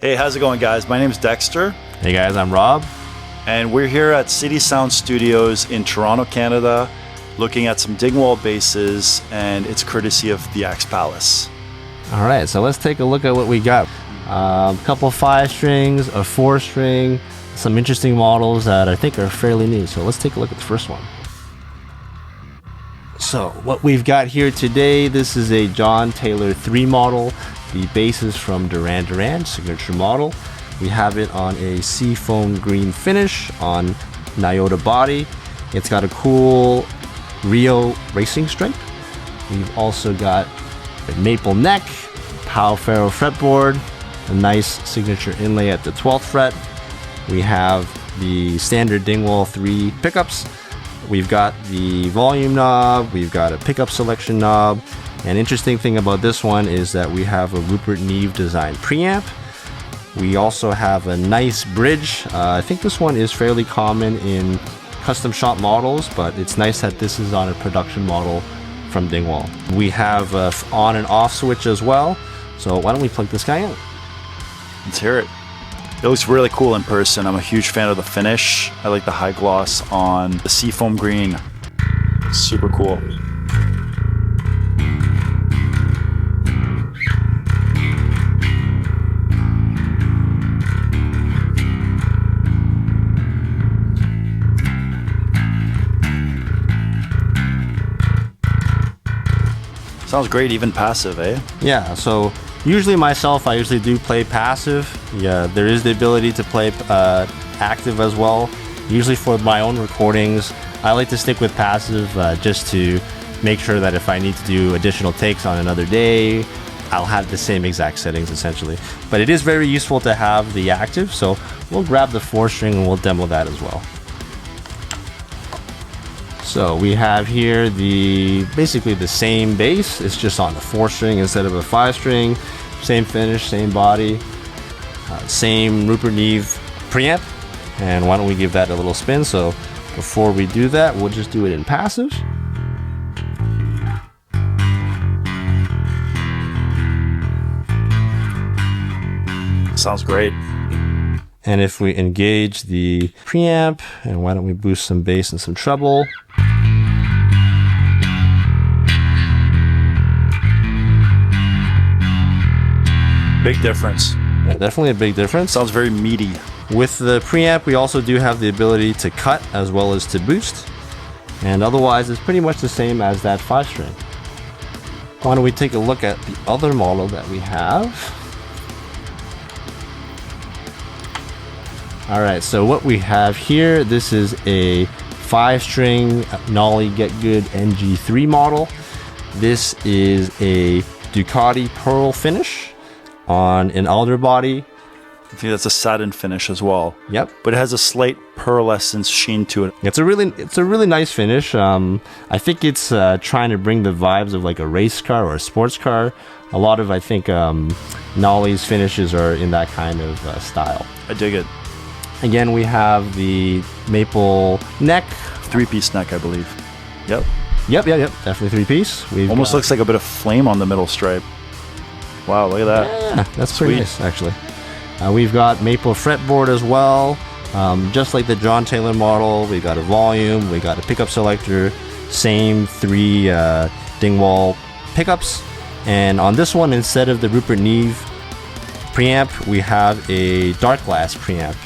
Hey, how's it going, guys? My name is Dexter. Hey guys, I'm Rob. And we're here at CitySound Studios in Toronto, Canada, looking at some Dingwall basses, and it's courtesy of the Axe Palace. All right, so let's take a look at what we got. A couple of 5 strings, a 4 string, some interesting models that I think are fairly new. So let's take a look at the first one. So what we've got here today, this is a John Taylor 3 model. The bass is from Duran Duran, signature model. We have it on a Seafoam green finish on Nyota body. It's got a cool Rio racing stripe. We've also got a maple neck, Pau Ferro fretboard, a nice signature inlay at the 12th fret. We have the standard Dingwall 3 pickups. We've got the volume knob, we've got a pickup selection knob. An interesting thing about this one is that we have a Rupert Neve design preamp. We also have a nice bridge. I think this one is fairly common in custom shop models, but it's nice that this is on a production model from Dingwall. We have an on and off switch as well. So why don't we plug this guy in? Let's hear it. It looks really cool in person. I'm a huge fan of the finish. I like the high gloss on the Seafoam green. Super cool. Sounds great, even passive, eh? Yeah, so usually myself, I usually do play passive. Yeah, there is the ability to play active as well. Usually for my own recordings, I like to stick with passive just to make sure that if I need to do additional takes on another day, I'll have the same exact settings essentially. But it is very useful to have the active, so we'll grab the 4 string and we'll demo that as well. So we have here basically the same bass. It's just on a 4 string instead of a 5 string. Same finish, same body, same Rupert Neve preamp. And why don't we give that a little spin? So before we do that, we'll just do it in passive. Sounds great. And if we engage the preamp, and why don't we boost some bass and some treble? Big difference. Yeah, definitely a big difference. Sounds very meaty. With the preamp, we also do have the ability to cut as well as to boost. And otherwise, it's pretty much the same as that 5 string. Why don't we take a look at the other model that we have? All right, so what we have here, this is a 5 string Nolly Getgood NG3 model. This is a Ducati pearl finish on an alder body. I think that's a satin finish as well. Yep. But it has a slight pearlescence sheen to it. It's a really nice finish. I think it's trying to bring the vibes of like a race car or a sports car. A lot of, I think, Nolly's finishes are in that kind of style. I dig it. Again, we have the maple neck. 3-piece neck, I believe. Yep. Yep. Definitely 3-piece. Almost looks like a bit of flame on the middle stripe. Wow, look at that. Yeah, that's pretty nice, actually. We've got maple fretboard as well. Just like the John Taylor model, we got a volume, we got a pickup selector, same 3 Dingwall pickups. And on this one, instead of the Rupert Neve preamp, we have a dark glass preamp.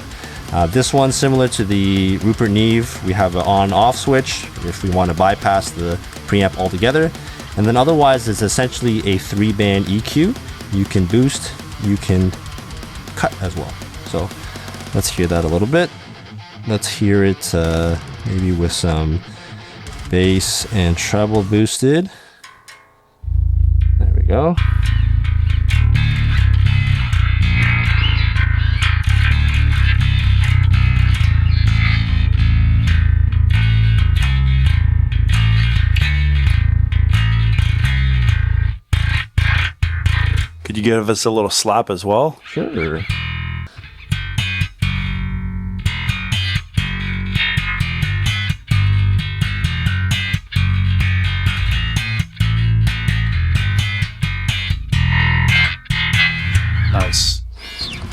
This one, similar to the Rupert Neve, we have an on-off switch if we want to bypass the preamp altogether. And then otherwise, it's essentially a 3-band EQ. You can boost, you can cut as well. So let's hear that a little bit. Let's hear it maybe with some bass and treble boosted. There we go. Could you give us a little slap as well? Sure.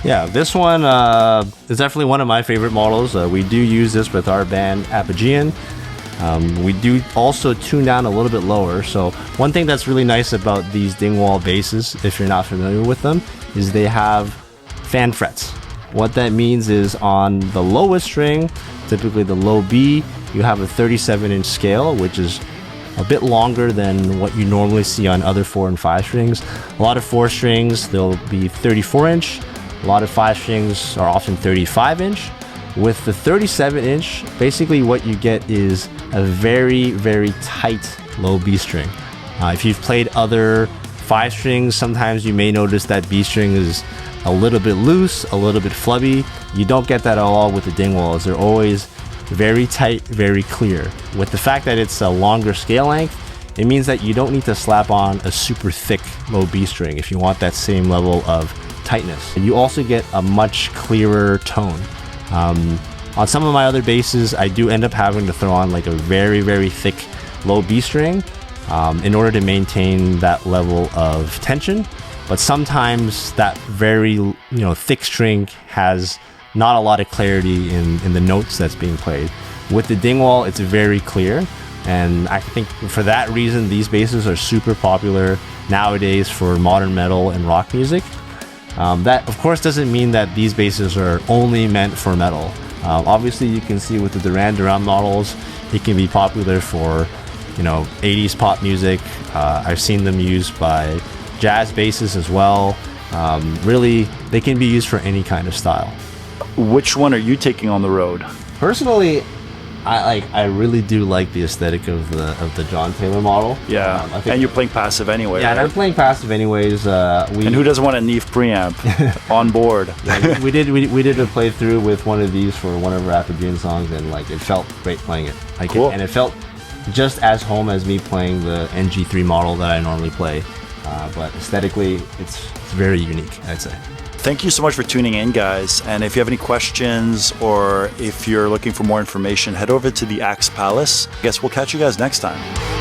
Yeah, this one is definitely one of my favorite models. We do use this with our band Apogeian. We do also tune down a little bit lower. So one thing that's really nice about these Dingwall basses, if you're not familiar with them, is they have fan frets. What that means is on the lowest string, typically the low B, you have a 37-inch scale, which is a bit longer than what you normally see on other 4 and 5 strings. A lot of 4 strings, they'll be 34-inch. A lot of 5 strings are often 35-inch. With the 37-inch, basically what you get is a very, very tight low B string. If you've played other 5 strings, sometimes you may notice that B string is a little bit loose, a little bit flubby. You don't get that at all with the Dingwalls. They're always very tight, very clear. With the fact that it's a longer scale length, it means that you don't need to slap on a super thick low B string if you want that same level of tightness. And you also get a much clearer tone. On some of my other basses, I do end up having to throw on like a very, very thick low B string in order to maintain that level of tension. But sometimes that very thick string has not a lot of clarity in the notes that's being played. With the Dingwall, it's very clear, and I think for that reason, these basses are super popular nowadays for modern metal and rock music. That, of course, doesn't mean that these basses are only meant for metal. Obviously, you can see with the Duran Duran models, it can be popular for 80s pop music. I've seen them used by jazz basses as well. Really, they can be used for any kind of style. Which one are you taking on the road? Personally, I really do like the aesthetic of the John Taylor model. Yeah, and you're playing passive anyway. Yeah, right? and I'm playing passive anyways. And who doesn't want a Neve preamp on board? Yeah, we did a playthrough with one of these for one of our Apogeian songs, and it felt great playing it. Cool. And it felt just as home as me playing the NG3 model that I normally play. But aesthetically, it's very unique, I'd say. Thank you so much for tuning in, guys. And if you have any questions or if you're looking for more information, head over to the Axe Palace. I guess we'll catch you guys next time.